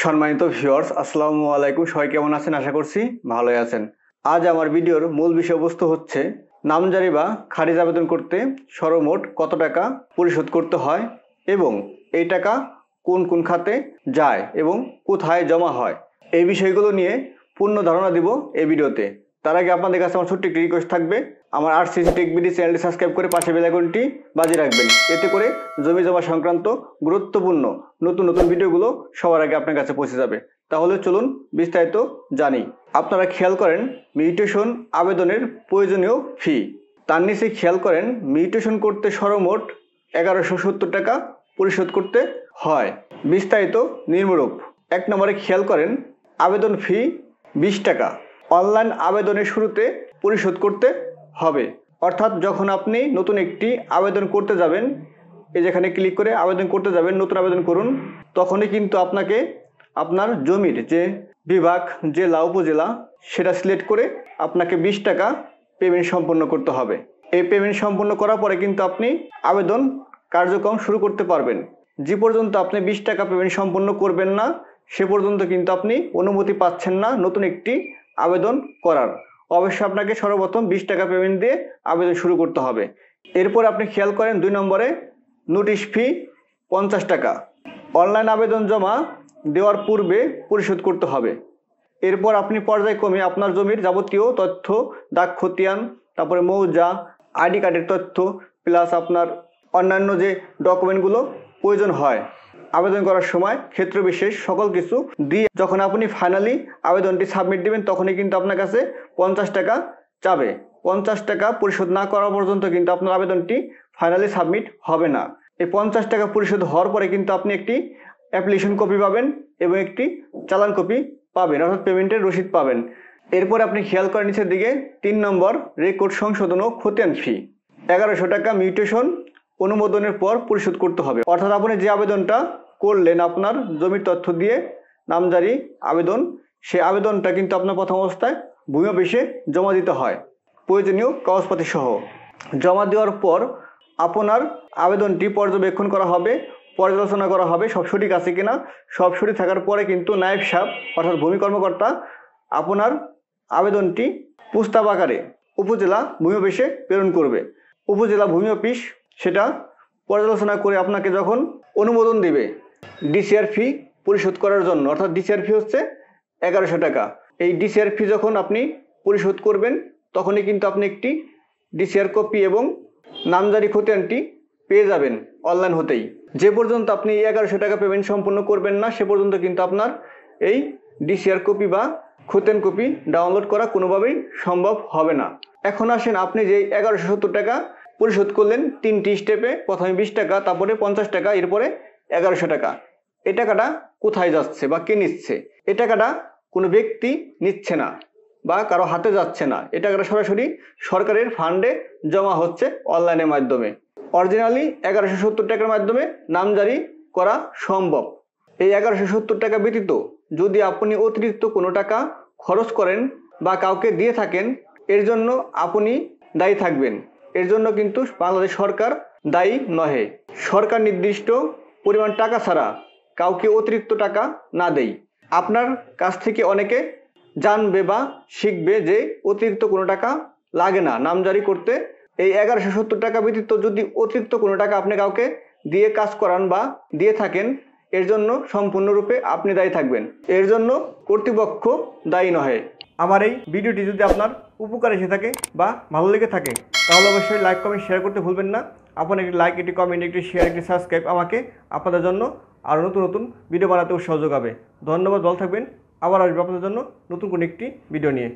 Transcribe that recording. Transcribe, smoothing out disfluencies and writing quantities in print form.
সম্মানিত ভিউয়ার্স, আসসালামু আলাইকুম। সবাই কেমন আছেন? আশা করছি ভালোই আছেন। আজ আমার ভিডিওর মূল বিষয়বস্তু হচ্ছে নামজারি বা খারিজ আবেদন করতে সর্বমোট কত টাকা পরিশোধ করতে হয় এবং এই টাকা কোন কোন খাতে যায় এবং কোথায় জমা হয়। এই বিষয়গুলো নিয়ে পূর্ণ ধারণা দিব এই ভিডিওতে। তার আগে আপনাদের কাছে আমার ছোট্ট একটি রিকোয়েস্ট থাকবে, আমার আরসিসি টেক বিডি চ্যানেলটি সাবস্ক্রাইব করে পাশে বেল আইকনটি বাজিয়ে রাখবেন। এতে করে জমি জমা সংক্রান্ত গুরুত্বপূর্ণ নতুন নতুন ভিডিওগুলো সবার আগে আপনার কাছে পৌঁছে যাবে। তাহলে চলুন বিস্তারিত জানি। আপনারা খেয়াল করেন মিউটেশন আবেদনের প্রয়োজনীয় ফি, তার নিচে খেয়াল করেন মিউটেশন করতে সর্বমোট 1170 টাকা পরিশোধ করতে হয়। বিস্তারিত নিম্নরূপ। 1 নম্বরে খেয়াল করেন আবেদন ফি 20 টাকা অনলাইন আবেদনের শুরুতে পরিশোধ করতে হবে। অর্থাৎ যখন আপনি নতুন একটি আবেদন করতে যাবেন, এই যেখানে ক্লিক করে আবেদন করতে যাবেন, নতুন আবেদন করুন, তখনই কিন্তু আপনাকে আপনার জমির যে বিভাগ, জেলা, উপজেলা সেটা সিলেক্ট করে আপনাকে 20 টাকা পেমেন্ট সম্পন্ন করতে হবে। এই পেমেন্ট সম্পন্ন করার পরে কিন্তু আপনি আবেদন কার্যক্রম শুরু করতে পারবেন। যে পর্যন্ত আপনি 20 টাকা পেমেন্ট সম্পন্ন করবেন না, সে পর্যন্ত কিন্তু আপনি অনুমতি পাচ্ছেন না নতুন একটি আবেদন করার। অবশ্যই আপনাকে সর্বপ্রথম 20 টাকা পেমেন্ট দিয়ে আবেদন শুরু করতে হবে। এরপর আপনি খেয়াল করেন 2 নম্বরে নোটিশ ফি 50 টাকা অনলাইন আবেদন জমা দেওয়ার পূর্বে পরিশোধ করতে হবে। এরপর আপনি পর্যায়ক্রমে আপনার জমির যাবতীয় তথ্য, দাগ খতিয়ান, তারপরে মৌজা, আইডি কার্ডের তথ্য প্লাস আপনার অন্যান্য যে ডকুমেন্টগুলো প্রয়োজন হয় আবেদন করার সময় ক্ষেত্র বিশেষ সকল কিছু দিয়ে যখন আপনি ফাইনালি আবেদনটি সাবমিট দেবেন, তখনই কিন্তু আপনার কাছে 50 টাকা চাবে। 50 টাকা পরিশোধ না করা পর্যন্ত কিন্তু আপনার আবেদনটি ফাইনালি সাবমিট হবে না। এই 50 টাকা পরিশোধ হওয়ার পরে কিন্তু আপনি একটি অ্যাপ্লিকেশন কপি পাবেন এবং একটি চালান কপি পাবেন, অর্থাৎ পেমেন্টের রসিদ পাবেন। এরপর আপনি খেয়াল করেন নিচের দিকে 3 নম্বর রেকর্ড সংশোধন ও খতিয়ান ফি 1100 টাকা মিউটেশন অনুমোদনের পর পরিশোধ করতে হবে। অর্থাৎ আপনি যে আবেদনটা করলেন আপনার জমির তথ্য দিয়ে নামজারি আবেদন, সেই আবেদনটা কিন্তু আপনার প্রথম অবস্থায় ভূমি অফিসে জমা দিতে হয় প্রয়োজনীয় কাগজপাতি সহ। জমা দেওয়ার পর আপনার আবেদনটি পর্যবেক্ষণ করা হবে, পর্যালোচনা করা হবে সব সঠিক আছে কিনা। সব সঠিক থাকার পরে কিন্তু নায়েব সাহেব অর্থাৎ ভূমি কর্মকর্তা আপনার আবেদনটি প্রস্তাব আকারে উপজেলা ভূমি অফিসে প্রেরণ করবে। উপজেলা ভূমি অফিস সেটা পর্যালোচনা করে আপনাকে যখন অনুমোদন দেবে ডিসিআর ফি পরিশোধ করার জন্য, অর্থাৎ ডিসিআর ফি হচ্ছে 1100 টাকা। এই ডিসিআর ফি যখন আপনি পরিশোধ করবেন, তখনই কিন্তু আপনি একটি ডিসিআর কপি এবং নামজারি খতিয়ানটি পেয়ে যাবেন অনলাইন হতেই। যে পর্যন্ত আপনি 1100 টাকা পেমেন্ট সম্পূর্ণ করবেন না, সে পর্যন্ত কিন্তু আপনার এই ডিসিআর কপি বা খতিয়ান কপি ডাউনলোড করা কোনোভাবেই সম্ভব হবে না। এখন আসেন আপনি যে 1170 টাকা পরিশোধ করলেন 3টি স্টেপে, প্রথমে 20 টাকা, তারপরে 50 টাকা, এরপরে 1100 টাকা। এই টাকাটা কোথায় যাচ্ছে বা কে নিচ্ছে? এই টাকাটা কোনো ব্যক্তি নিচ্ছে না বা কারো হাতে যাচ্ছে না। এই টাকাটা সরাসরি সরকারের ফান্ডে জমা হচ্ছে অনলাইনের মাধ্যমে। অরিজিনালি 1170 টাকার মাধ্যমে নামজারি করা সম্ভব। এই 1170 টাকা ব্যতীত যদি আপনি অতিরিক্ত কোনো টাকা খরচ করেন বা কাউকে দিয়ে থাকেন, এর জন্য আপনি দায়ী থাকবেন। এর জন্য কিন্তু বাংলাদেশ সরকার দায়ী নহে। সরকার নির্দিষ্ট পরিমাণ টাকা ছাড়া কাউকে অতিরিক্ত টাকা না দেয়। আপনার কাছ থেকে অনেকে জানবে বা শিখবে যে অতিরিক্ত কোনো টাকা লাগে না নামজারি করতে। এই 1170 টাকা ব্যতীত যদি অতিরিক্ত কোনো টাকা আপনি কাউকে দিয়ে কাজ করান বা দিয়ে থাকেন, এর জন্য সম্পূর্ণরূপে আপনি দায়ী থাকবেন। এর জন্য কর্তৃপক্ষ দায়ী নহে। আমার এই ভিডিওটি যদি আপনার উপকার এসে থাকে বা ভালো লেগে থাকে, তাহলে অবশ্যই লাইক, কমেন্ট, শেয়ার করতে ভুলবেন না। আপনার একটি লাইক, একটি কমেন্ট, একটি শেয়ার, একটি সাবস্ক্রাইব আমাকে আপনাদের জন্য আরও নতুন নতুন ভিডিও বানাতেও সহযোগ হবে। ধন্যবাদ, ভালো থাকবেন। আবার আসবে আপনাদের জন্য নতুন কোনো একটি ভিডিও নিয়ে।